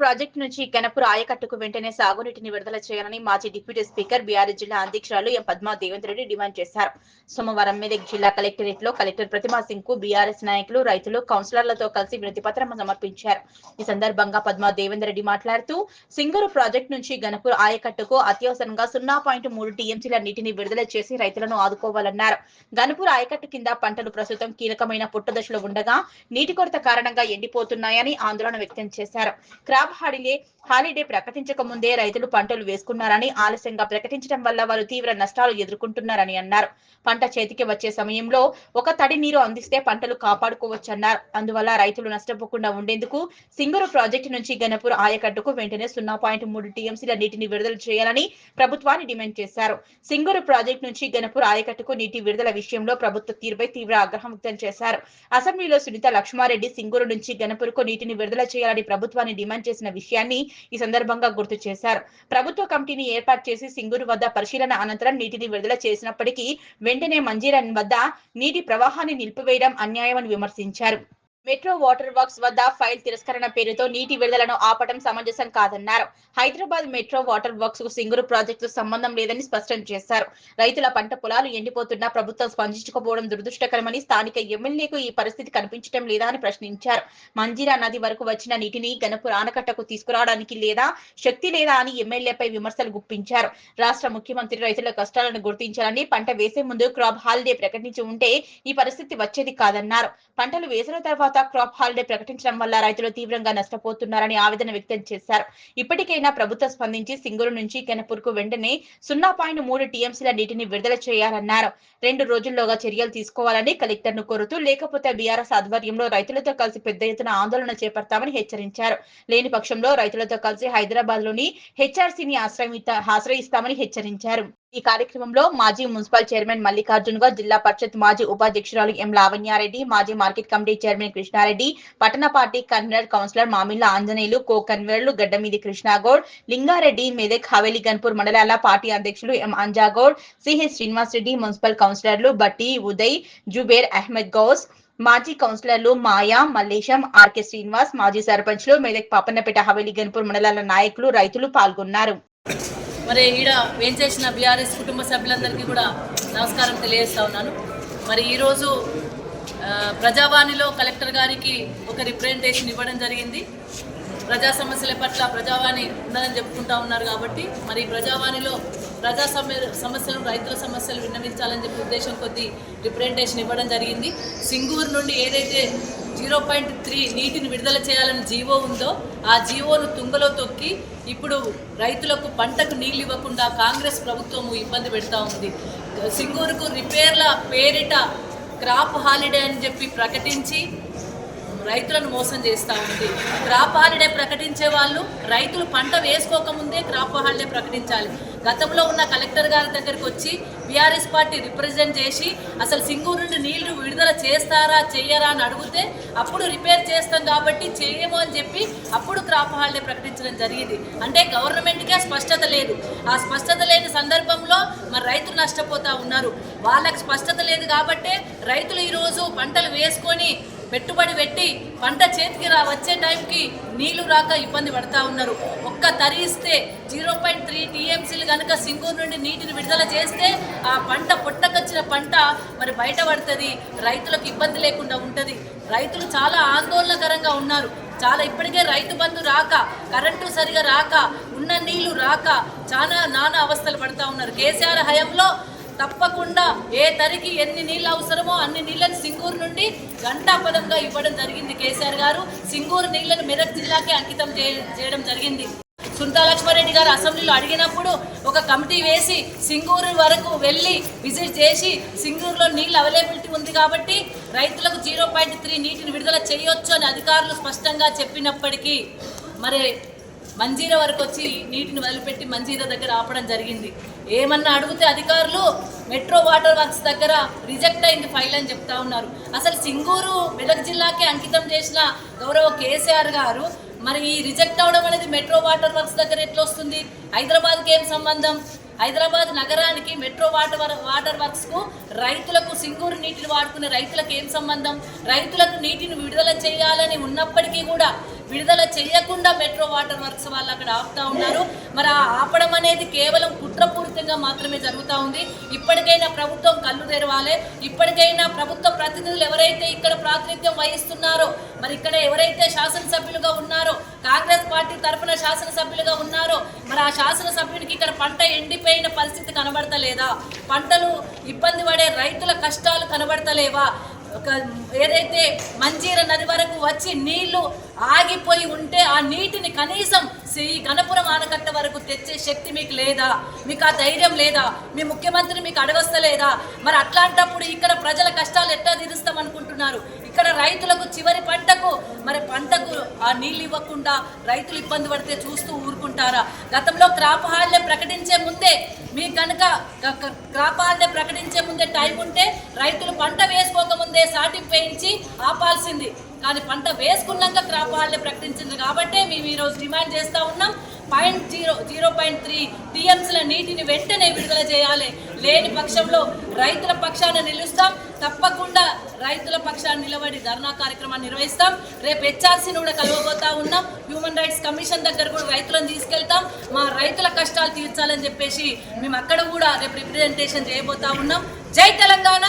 Project నుంచి గణపూర్ ఆయకట్టుకు వెంటనే సాగునీటిని విడుదల చేయాలని మాజీ డిప్యూటీ స్పీకర్ బీఆర్ఎస్ జిల్లా అధ్యక్షురాలు ఎం పద్మా దేవేంద్ర రెడ్డి డిమాండ్ చేశారు. సోమవారం మెదక్ జిల్లా కలెక్టరేట్ లో కలెక్టర్ ప్రతిమా సింగ్ కు బీఆర్ఎస్ నాయకులు, రైతులు, కౌన్సిలర్లతో కలిసి వినతి పత్రం సమర్పించారు. ఈ సందర్భంగా పద్మా దేవేంద్ర రెడ్డి మాట్లాడుతూ సింగూరు ప్రాజెక్టు నుంచి గణపూర్ ఆయకట్టుకు అత్యవసరంగా 0.3 టీఎంసీల నీటిని విడుదల చేసి రైతులను ఆదుకోవాలన్నారు. గణపూర్ ఆయకట్టు కింద పంటలు ప్రస్తుతం కీలకమైన పుట్టదశలో ఉండగా నీటి కొరత కారణంగా ఎండిపోతున్నాయని ఆందోళన వ్యక్తం చేశారు. క్రాప్ హాలిడే ప్రకటించక ముందే రైతులు పంటలు వేసుకున్నారని, ఆలస్యంగా ప్రకటించడం వల్ల వారు తీవ్ర నష్టాలు ఎదుర్కొంటున్నారని అన్నారు. పంట చేతికి వచ్చే సమయంలో ఒక తడి నీరు అందిస్తే పంటలు కాపాడుకోవచ్చన్నారు. అందువల్ల రైతులు నష్టపోకుండా ఉండేందుకు సింగూరు ప్రాజెక్టు నుంచి గణపూర్ ఆయకట్టుకు వెంటనే 0.3 టీఎంసీల నీటిని విడుదల చేయాలని ప్రభుత్వాన్ని డిమాండ్ చేశారు. సింగూరు ప్రాజెక్టు నుంచి గణపూర్ ఆయకట్టుకు నీటి విడుదల విషయంలో ప్రభుత్వ తీరుపై తీవ్ర ఆగ్రహం వ్యక్తం చేశారు. అసెంబ్లీలో సునీత లక్ష్మారెడ్డి సింగూరు నుంచి గణపూర్కు నీటిని విడుదల చేయాలని ప్రభుత్వాన్ని డిమాండ్ చేసిన విషయాన్ని ఈ సందర్భంగా గుర్తు చేశారు. ప్రభుత్వ కమిటీని ఏర్పాటు చేసి సింగూరు వద్ద పరిశీలన అనంతరం నీటిని విడుదల చేసినప్పటికీ వెంటనే మంజీరా వద్ద నీటి ప్రవాహాన్ని నిలిపివేయడం అన్యాయమని విమర్శించారు. మెట్రో వాటర్ వర్క్స్ వద్ద ఫైల్ తిరస్కరణ పేరుతో నీటి విడుదలను ఆపడం సమంజసం కాదన్నారు. హైదరాబాద్ మెట్రో వాటర్ వర్క్స్ కు సింగూరు ప్రాజెక్టు సంబంధం లేదని స్పష్టం చేశారు. రైతుల పంట పొలాలు ఎండిపోతున్నా ప్రభుత్వం స్పందించకపోవడం దురదృష్టకరమని, స్థానిక ఎమ్మెల్యేకు ఈ పరిస్థితి కనిపించడం లేదా అని ప్రశ్నించారు. మంజీరా నది వరకు వచ్చిన నీటిని గణపూర్ ఆనకట్టకు తీసుకురావడానికి లేదా శక్తి లేదా అని ఎమ్మెల్యేపై విమర్శలు గుప్పించారు. రాష్ట్ర ముఖ్యమంత్రి రైతుల కష్టాలను గుర్తించాలని, పంట వేసే ముందు క్రాప్ హాలిడే ప్రకటించి ఉంటే ఈ పరిస్థితి వచ్చేది కాదన్నారు. పంటలు వేసిన తర్వాత క్రాప్ హాలిడే ప్రకటించడం వల్ల రైతులు తీవ్రంగా నష్టపోతున్నారని ఆవేదన వ్యక్తం చేశారు. ఇప్పటికైనా ప్రభుత్వం స్పందించి సింగూరు నుంచి గణపూర్కు వెంటనే 0.3 టీఎంసీల నీటిని విడుదల చేయాలన్నారు. 2 రోజుల్లోగా చర్యలు తీసుకోవాలని కలెక్టర్ను కోరుతూ, లేకపోతే బీఆర్ఎస్ ఆధ్వర్యంలో రైతులతో కలిసి పెద్ద ఎత్తున ఆందోళన చేపడతామని హెచ్చరించారు. లేని పక్షంలో రైతులతో కలిసి హైదరాబాద్ లోని హెచ్ఆర్సీని ఆశ్రయిస్తామని హెచ్చరించారు. ఈ కార్యక్రమంలో మాజీ మున్సిపల్ చైర్మన్ మల్లికార్జున్ గౌడ్, జిల్లా పరిషత్ మాజీ ఉపాధ్యక్షురాలు ఎం లావణ్యారెడ్డి, మాజీ మార్కెట్ కమిటీ చైర్మన్ కృష్ణారెడ్డి, పట్టణ party convener councillor Mamilla Anjaneyulu, co కన్వీనర్లు గడ్డమీది కృష్ణాగౌడ్, లింగారెడ్డి, మెదక్, హవేలి, గన్పూర్ మండలాల పార్టీ అధ్యక్షులు ఎం అంజాగౌడ్, సిహెచ్ శ్రీనివాస్ రెడ్డి, మున్సిపల్ కౌన్సిలర్లు బట్టి, ఉదయ్, జుబేర్ అహ్మద్ గౌస్, మాజీ కౌన్సిలర్లు మాయా, మల్లేశం, ఆర్కే శ్రీనివాస్, మాజీ సర్పంచ్లు, మెదక్, పాపన్నపేట, హవేలి, గన్పూర్ మండలాల నాయకులు, రైతులు పాల్గొన్నారు. మరి ఈడ వేంచేసిన బీఆర్ఎస్ కుటుంబ సభ్యులందరికీ కూడా నమస్కారం తెలియజేస్తా ఉన్నాను. మరి ఈరోజు ప్రజావాణిలో కలెక్టర్ గారికి ఒక రిప్రజెంటేషన్ ఇవ్వడం జరిగింది. ప్రజా సమస్యల పట్ల ప్రజావాణి ఉన్నదని చెప్పుకుంటా ఉన్నారు కాబట్టి మరి ప్రజావాణిలో ప్రజా సమస్యలు, రైతుల సమస్యలు విన్నవించాలని చెప్పి ఉద్దేశం కొద్దీ రిప్రజెంటేషన్ ఇవ్వడం జరిగింది. సింగూరు నుండి ఏదైతే 0.3 నీటిని విడుదల చేయాలని జీవో ఉందో ఆ జీవోను తుంగలో తొక్కి ఇప్పుడు రైతులకు పంటకు నీళ్ళు ఇవ్వకుండా కాంగ్రెస్ ప్రభుత్వము ఇబ్బంది పెడతా ఉంది. సింగూరుకు రిపేర్ల పేరిట క్రాప్ హాలిడే అని చెప్పి ప్రకటించి రైతులను మోసం చేస్తూ ఉంది. క్రాప్ హాలిడే ప్రకటించే వాళ్ళు రైతులు పంట వేసుకోకముందే క్రాప్ హాలిడే ప్రకటించాలి. గతంలో ఉన్న కలెక్టర్ గారి దగ్గరికి వచ్చి బీఆర్ఎస్ పార్టీ రిప్రజెంట్ చేసి అసలు సింగూరు నుండి నీళ్లు విడుదల చేస్తారా చెయ్యరా అని అడిగితే అప్పుడు రిపేర్ చేస్తాం కాబట్టి చేయము అని చెప్పి అప్పుడు క్రాప్ హాలిడే ప్రకటించడం జరిగింది. అంటే గవర్నమెంట్కే స్పష్టత లేదు. ఆ స్పష్టత లేని సందర్భంలో మరి రైతులు నష్టపోతూ ఉన్నారు. వాళ్ళకి స్పష్టత లేదు కాబట్టే రైతులు ఈరోజు పంటలు వేసుకొని పెట్టుబడి పెట్టి పంట చేతికి వచ్చే టైంకి నీళ్లు రాక ఇబ్బంది పడతా ఉన్నారు. ఒక్క తరిస్తే 0.3 టీఎంసీలు కనుక సింగూరు నుండి నీటిని విడుదల చేస్తే ఆ పంట పుట్టకొచ్చిన పంట మరి బయటపడుతుంది, రైతులకు ఇబ్బంది లేకుండా ఉంటుంది. రైతులు చాలా ఆందోళనకరంగా ఉన్నారు. చాలా ఇప్పటికే రైతు బంధు రాక, కరెంటు సరిగా రాక, ఉన్న నీళ్లు రాక చాలా నానా అవస్థలు పడతా ఉన్నారు. కేసీఆర్ హయాంలో తప్పకుండా ఏ తరికి ఎన్ని నీళ్ళు అవసరమో అన్ని నీళ్ళని సింగూరు నుండి గంటాపదంగా ఇవ్వడం జరిగింది. కేసీఆర్ గారు సింగూరు నీళ్లను మెదక్ జిల్లాకే అంకితం చేయడం జరిగింది. సునీత లక్ష్మారెడ్డి గారు అసెంబ్లీలో అడిగినప్పుడు ఒక కమిటీ వేసి సింగూరు వరకు వెళ్ళి విజిట్ చేసి సింగూరులో నీళ్ళు అవైలబిలిటీ ఉంది కాబట్టి రైతులకు 0.3 నీటిని విడుదల చేయొచ్చు అని అధికారులు స్పష్టంగా చెప్పినప్పటికీ మరి మంజీరా వరకు వచ్చి నీటిని వదిలిపెట్టి మంజీరా దగ్గర ఆపడం జరిగింది. ఏమన్నా అడిగితే అధికారులు మెట్రో వాటర్ వర్క్స్ దగ్గర రిజెక్ట్ అయింది ఫైల్ అని చెప్తా ఉన్నారు. అసలు సింగూరు మెదక్ జిల్లాకే అంకితం చేసిన గౌరవ కేసీఆర్ గారు మరి ఈ రిజెక్ట్ అవడం అనేది మెట్రో వాటర్ వర్క్స్ దగ్గర ఎట్లా వస్తుంది? హైదరాబాద్కి ఏం సంబంధం? హైదరాబాద్ నగరానికి మెట్రో వాటర్ వర్క్స్ కు రైతులకు సింగూరు నీటిని వాడుకునే రైతులకు ఏం సంబంధం? రైతులకు నీటిని విడుదల చేయాలని ఉన్నప్పటికీ కూడా విడుదల చేయకుండా మెట్రో వాటర్ వర్క్స్ వాళ్ళు అక్కడ ఆపుతా ఉన్నారు. మరి ఆ ఆపడం అనేది కేవలం కుట్రపూరితంగా మాత్రమే జరుగుతూ ఉంది. ఇప్పటికైనా ప్రభుత్వం కళ్ళు తెరవాలి. ఇప్పటికైనా ప్రభుత్వ ప్రతినిధులు ఎవరైతే ఇక్కడ ప్రాతినిధ్యం వహిస్తున్నారో, మరి ఇక్కడ ఎవరైతే శాసనసభ్యులుగా ఉన్నారో, కాంగ్రెస్ పార్టీ తరఫున శాసనసభ్యులుగా ఉన్నారో, మరి ఆ శాసనసభ్యునికి ఇక్కడ పంట ఎండిపోయిన పరిస్థితి కనబడతలేదా? పంటలు ఇబ్బంది పడే రైతుల కష్టాలు కనబడతలేవా? ఏదైతే మంజీర నది వరకు వచ్చి నీళ్లు ఆగిపోయి ఉంటే ఆ నీటిని కనీసం ఈ గణపురం ఆనకట్ట వరకు తెచ్చే శక్తి మీకు లేదా? మీకు ఆ ధైర్యం లేదా? మీ ముఖ్యమంత్రి మీకు అడగొస్తలేదా? మరి అట్లాంటప్పుడు ఇక్కడ ప్రజల కష్టాలు ఎట్లా తీరుస్తాం అనుకుంటున్నారు? ఇక్కడ రైతులకు చివరి పంటకు ఆ నీళ్ళు ఇవ్వకుండా రైతులు ఇబ్బంది పడితే చూస్తూ ఊరుకుంటారా? గతంలో క్రాప్ హాలిడే ప్రకటించే ముందే మీకు కనుక క్రాప్ హాలిడే ప్రకటించే ముందే టైం ఉంటే రైతులు పంట వేసుకోకముందే సాటింపు వేయించి ఆపాల్సింది. కానీ పంట వేసుకున్నాక క్రాప్ హాలిడే ప్రకటించింది కాబట్టి మేము ఈరోజు డిమాండ్ చేస్తూ ఉన్నాం. 0.3 టీఎంసీల నీటిని వెంటనే విడుదల చేయాలి. లేని పక్షంలో రైతుల పక్షాన నిలుస్తాం. తప్పకుండా రైతుల పక్షాన నిలబడి ధర్నా కార్యక్రమాన్ని నిర్వహిస్తాం. రేపు హెచ్ఆర్సీని కూడా కలవబోతా ఉన్నాం. హ్యూమన్ రైట్స్ కమిషన్ దగ్గర కూడా రైతులను తీసుకెళ్తాం. మా రైతుల కష్టాలు తీర్చాలని చెప్పేసి మేము అక్కడ కూడా రేపు రిప్రజెంటేషన్ చేయబోతా ఉన్నాం. జై తెలంగాణ.